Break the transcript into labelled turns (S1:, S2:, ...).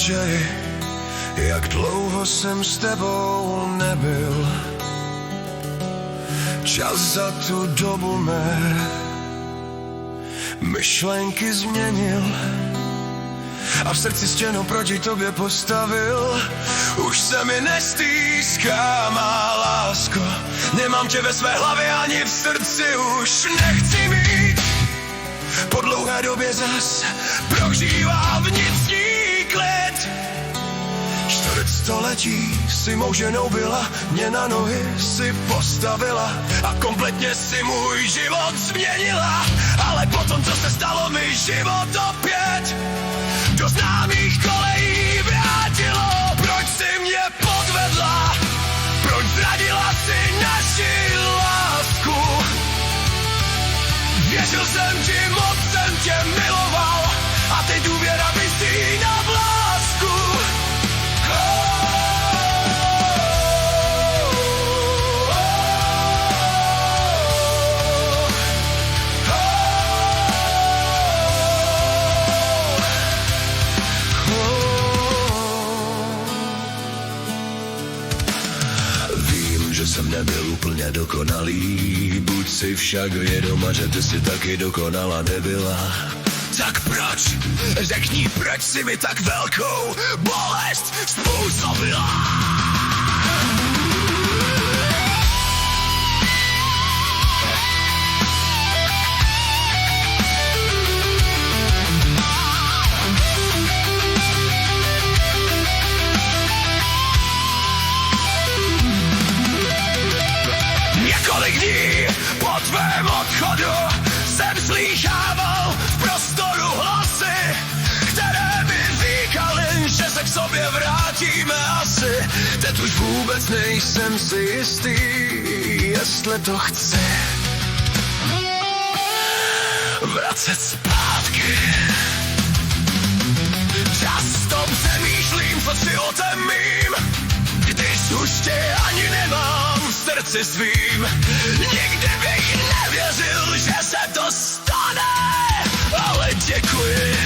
S1: večery, jak dlouho jsem s tebou nebyl. Čas za tu dobu mé myšlenky změnil a v srdci stěnu proti tobě postavil. Už se mi nestýská, má lásko, nemám tě ve své hlavě ani v srdci, už nechci mít. Po dlouhé době zas prožívám vnitřní klid. Čtvrtstoletí si mou ženou byla, mě na nohy si postavila a kompletně si můj život změnila. Ale potom, co se stalo, mi život opět do známých kolejí vrátilo. Proč si mě podvedla? Proč zradila si naši lásku? Věřil jsem ti, moc jsem tě miloval a teď důvěra visí na vlásku. Že jsem nebyl úplně dokonalý, buď si však vědoma, že ty si taky dokonala nebyla. Tak proč? Řekni, proč si mi tak velkou bolest způsobila? Několik dní po tvém odchodu jsem slýchával v prostoru hlasy, které mi říkaly, že se k sobě vrátíme asi. Teď už vůbec nejsem si jistý, jestli to chci vracet zpátky. Často přemýšlím, co si o tém mým, když už tě ani nemám v srdci svým. Nikdy bych nevěřil, že se to stane, ale děkuji.